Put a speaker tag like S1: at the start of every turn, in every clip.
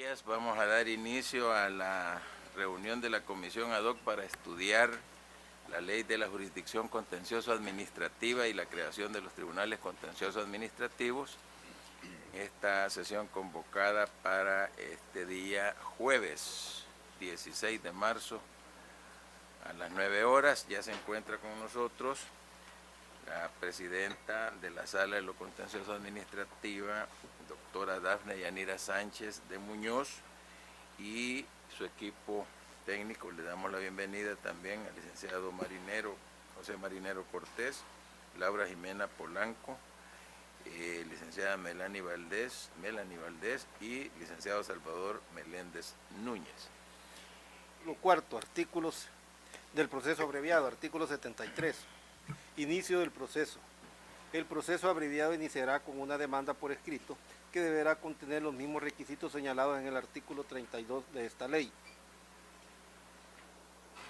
S1: días. Vamos a dar inicio a la reunión de la Comisión Ad hoc para estudiar la Ley de la Jurisdicción Contencioso Administrativa y la creación de los Tribunales Contenciosos Administrativos. Esta sesión convocada para este día jueves 16 de marzo a las 9 horas. Ya se encuentra con nosotros la presidenta de la Sala de lo Contencioso Administrativa, doctora Dafne Yanira Sánchez de Muñoz, y su equipo técnico. Le damos la bienvenida también al licenciado Marinero, José Marinero Cortés, Laura Jimena Polanco, licenciada Melanie Valdés y licenciado Salvador Meléndez Núñez.
S2: Lo cuarto, artículos del proceso abreviado, artículo 73. Inicio del proceso. El proceso abreviado iniciará con una demanda por escrito que deberá contener los mismos requisitos señalados en el artículo 32 de esta ley.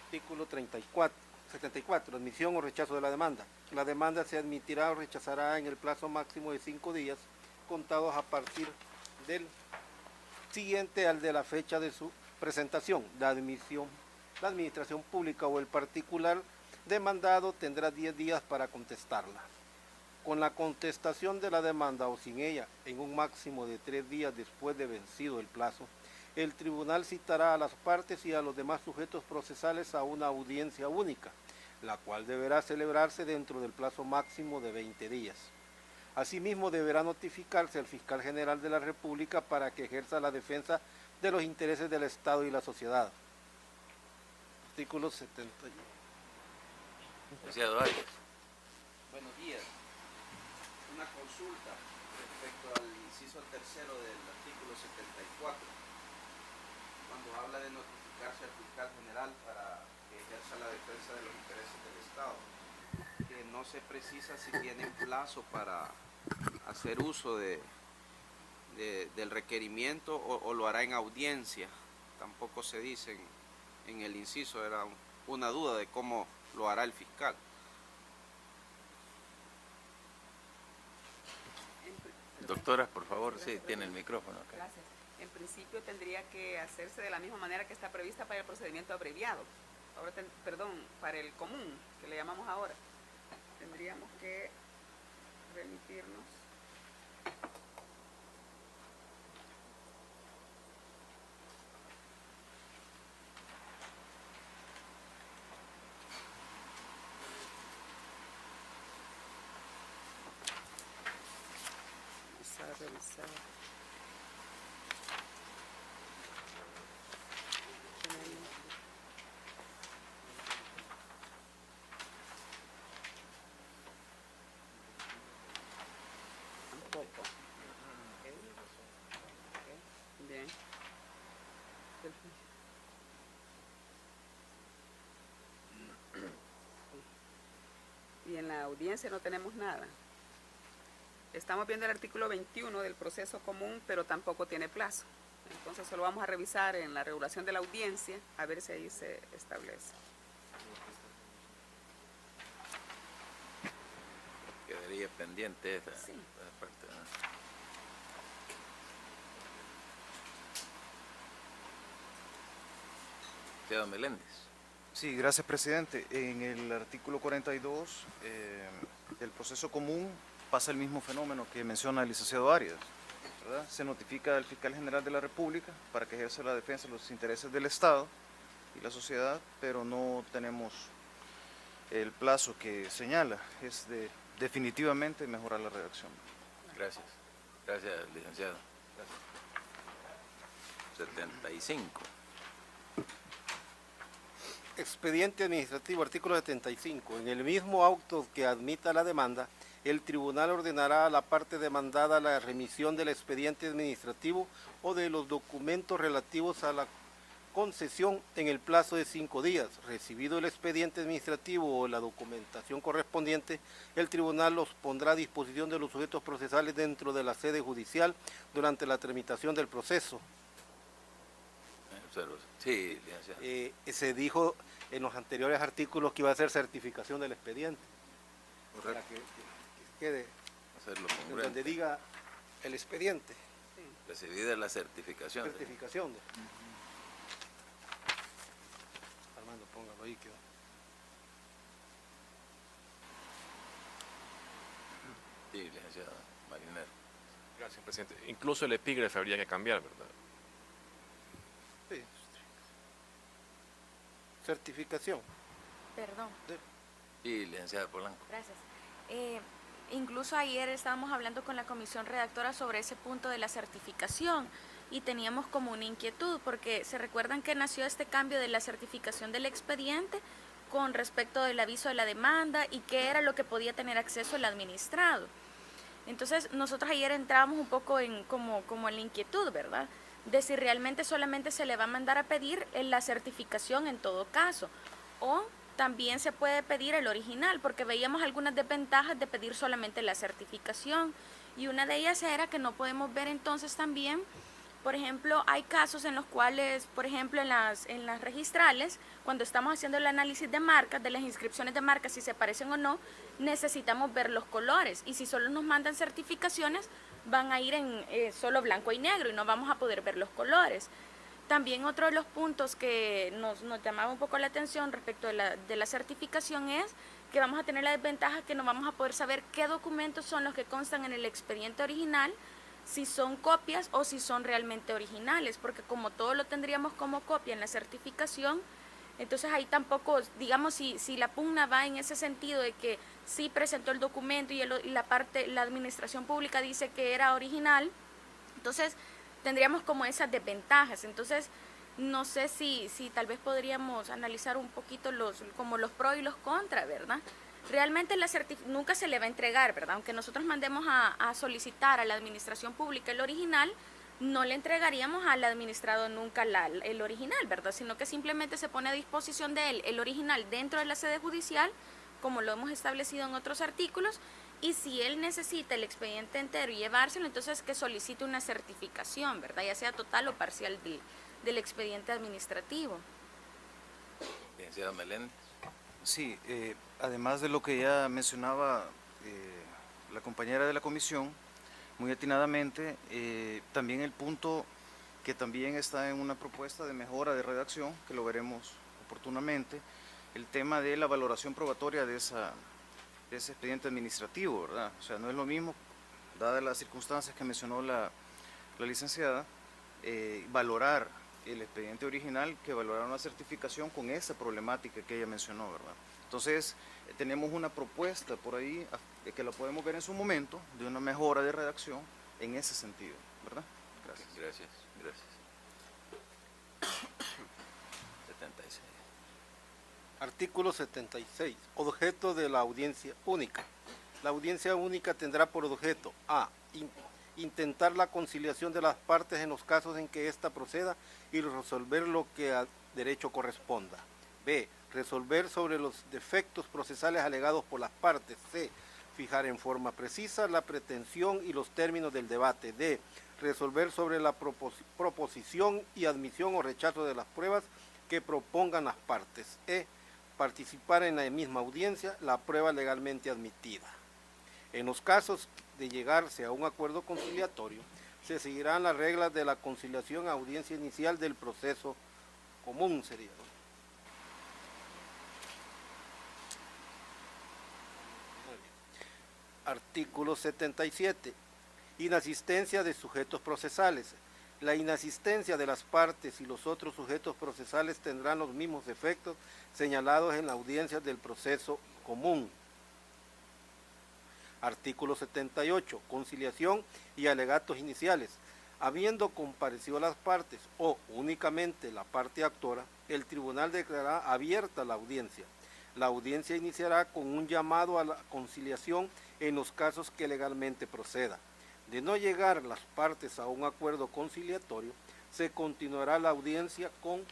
S2: Artículo 74. Admisión o rechazo de la demanda. La demanda se admitirá o rechazará en el plazo máximo de 5 días, contados a partir del siguiente al de la fecha de su presentación. La administración pública o el particular demandado tendrá 10 días para contestarla. Con la contestación de la demanda o sin ella, en un máximo de 3 días después de vencido el plazo, el tribunal citará a las partes y a los demás sujetos procesales a una audiencia única, la cual deberá celebrarse dentro del plazo máximo de 20 días. Asimismo, deberá notificarse al fiscal general de la República para que ejerza la defensa de los intereses del Estado y la sociedad. Artículo 71.
S1: Licenciado Arias.
S3: Buenos días. Una consulta respecto al inciso tercero del artículo 74, cuando habla de notificarse al fiscal general para que ejerza la defensa de los intereses del Estado, que no se precisa si tienen plazo para hacer uso del requerimiento o lo hará en audiencia. Tampoco se dice en el inciso, era una duda de cómo lo hará el fiscal.
S1: Doctora, por favor, sí, tiene el micrófono acá.
S4: Gracias. En principio tendría que hacerse de la misma manera que está prevista para el procedimiento abreviado. Ahora para el común, que le llamamos ahora. Tendríamos que remitirnos. Vamos a revisar. Tampoco. Bien. Y en la audiencia no tenemos nada. Estamos viendo el artículo 21 del proceso común, pero tampoco tiene plazo. Entonces solo vamos a revisar en la regulación de la audiencia, a ver si ahí se establece.
S1: Quedaría pendiente esa,
S4: Sí.
S1: esa parte, ¿no? Licenciado Meléndez.
S5: Sí, gracias, presidente. En el artículo 42 del proceso común pasa el mismo fenómeno que menciona el licenciado Arias, ¿verdad? Se notifica al fiscal general de la República para que ejerza la defensa de los intereses del Estado y la sociedad, pero no tenemos el plazo que señala. Es de definitivamente mejorar la redacción.
S1: Gracias. Gracias, licenciado. 75.
S2: Expediente administrativo, artículo 75. En el mismo auto que admita la demanda, el tribunal ordenará a la parte demandada la remisión del expediente administrativo o de los documentos relativos a la concesión en el plazo de 5 días. Recibido el expediente administrativo o la documentación correspondiente, el tribunal los pondrá a disposición de los sujetos procesales dentro de la sede judicial durante la tramitación del proceso.
S1: Sí, licenciado.
S2: Se dijo en los anteriores artículos que iba a ser certificación del expediente.
S1: Correcto.
S2: Para que quede
S1: Hacerlo
S2: en donde
S1: congruente.
S2: diga el expediente.
S4: Sí.
S1: Recibida la certificación.
S2: Certificación. Armando, póngalo ahí. Que...
S1: Sí, licenciado Marinero.
S6: Gracias, presidente. Incluso el epígrafe habría que cambiar, ¿verdad?
S2: Sí. Certificación.
S7: Perdón,
S1: Sí, licenciada Polanco.
S7: gracias. Incluso ayer estábamos hablando con la comisión redactora sobre ese punto de la certificación y teníamos como una inquietud porque se recuerdan que nació este cambio de la certificación del expediente con respecto del aviso de la demanda y qué era lo que podía tener acceso el administrado. Entonces nosotros ayer entrábamos un poco en como en la inquietud, ¿verdad? De si realmente solamente se le va a mandar a pedir la certificación en todo caso o también se puede pedir el original, porque veíamos algunas desventajas de pedir solamente la certificación y una de ellas era que no podemos ver entonces también, por ejemplo, hay casos en los cuales, por ejemplo, en las registrales, cuando estamos haciendo el análisis de marcas, de las inscripciones de marcas, si se parecen o no, necesitamos ver los colores y si solo nos mandan certificaciones, van a ir en solo blanco y negro y no vamos a poder ver los colores. También otro de los puntos que nos llamaba un poco la atención respecto de la certificación es que vamos a tener la desventaja que no vamos a poder saber qué documentos son los que constan en el expediente original, si son copias o si son realmente originales, porque como todo lo tendríamos como copia en la certificación, entonces ahí tampoco, digamos, si la pugna va en ese sentido de que sí presentó el documento y la administración pública dice que era original, entonces tendríamos como esas desventajas. Entonces no sé si tal vez podríamos analizar un poquito como los pros y los contras, ¿verdad? Realmente nunca se le va a entregar, ¿verdad? Aunque nosotros mandemos a solicitar a la administración pública el original, no le entregaríamos al administrado nunca el original, ¿verdad? Sino que simplemente se pone a disposición de él el original dentro de la sede judicial, como lo hemos establecido en otros artículos, y si él necesita el expediente entero y llevárselo, entonces que solicite una certificación, ¿verdad? Ya sea total o parcial del expediente administrativo.
S1: Licenciado Meléndez.
S5: Sí, además de lo que ya mencionaba la compañera de la comisión, muy atinadamente, también el punto que también está en una propuesta de mejora de redacción, que lo veremos oportunamente, el tema de la valoración probatoria de ese expediente administrativo, ¿verdad? O sea, no es lo mismo, dadas las circunstancias que mencionó la licenciada, valorar el expediente original que valorar una certificación con esa problemática que ella mencionó, ¿verdad? Entonces, tenemos una propuesta por ahí que la podemos ver en su momento, de una mejora de redacción en ese sentido, ¿verdad? Gracias.
S1: Gracias. 76.
S2: Artículo 76. Objeto de la audiencia única. La audiencia única tendrá por objeto a. Intentar la conciliación de las partes en los casos en que ésta proceda y resolver lo que a derecho corresponda. B. Resolver sobre los defectos procesales alegados por las partes. C. Fijar en forma precisa la pretensión y los términos del debate. D. Resolver sobre la proposición y admisión o rechazo de las pruebas que propongan las partes. E. Participar en la misma audiencia la prueba legalmente admitida. En los casos de llegarse a un acuerdo conciliatorio, se seguirán las reglas de la conciliación a audiencia inicial del proceso común, sería. Artículo 77. Inasistencia de sujetos procesales. La inasistencia de las partes y los otros sujetos procesales tendrán los mismos efectos señalados en la audiencia del proceso común. Artículo 78. Conciliación y alegatos iniciales. Habiendo comparecido las partes o únicamente la parte actora, el tribunal declarará abierta la audiencia. La audiencia iniciará con un llamado a la conciliación en los casos que legalmente proceda. De no llegar las partes a un acuerdo conciliatorio, se continuará la audiencia con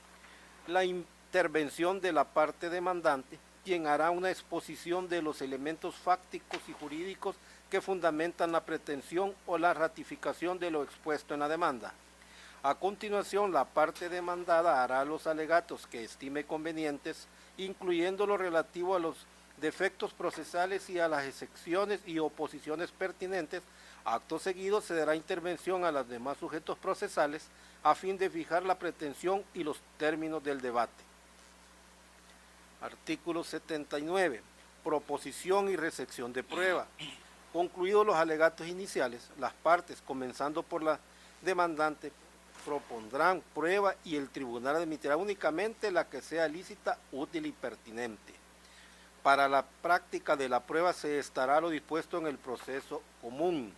S2: la intervención de la parte demandante, quien hará una exposición de los elementos fácticos y jurídicos que fundamentan la pretensión o la ratificación de lo expuesto en la demanda. A continuación, la parte demandada hará los alegatos que estime convenientes, incluyendo lo relativo a los defectos procesales y a las excepciones y oposiciones pertinentes Acto seguido se dará intervención a los demás sujetos procesales a fin de fijar la pretensión y los términos del debate. Artículo 79. Proposición y recepción de prueba. Concluidos los alegatos iniciales, las partes, comenzando por la demandante, propondrán prueba y el tribunal admitirá únicamente la que sea lícita, útil y pertinente. Para la práctica de la prueba se estará lo dispuesto en el proceso común.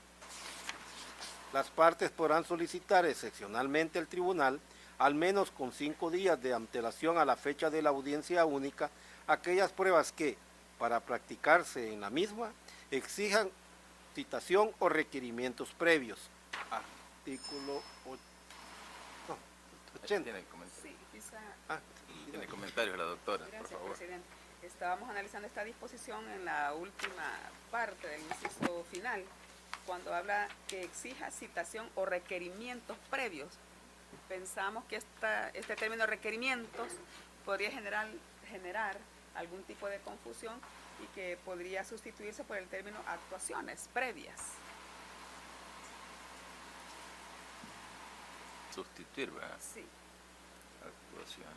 S2: Las partes podrán solicitar excepcionalmente al tribunal, al menos con 5 días de antelación a la fecha de la audiencia única, aquellas pruebas que, para practicarse en la misma, exijan citación o requerimientos previos. Artículo 80.
S1: Tiene comentario.
S4: Sí, quizá.
S1: Tiene comentarios la doctora, por
S4: Gracias,
S1: favor.
S4: presidente. Estábamos analizando esta disposición en la última parte del inciso final, cuando habla que exija citación o requerimientos previos. Pensamos que este término requerimientos podría generar algún tipo de confusión y que podría sustituirse por el término actuaciones previas.
S1: Sustituir, ¿verdad?
S4: Sí.
S1: Actuaciones.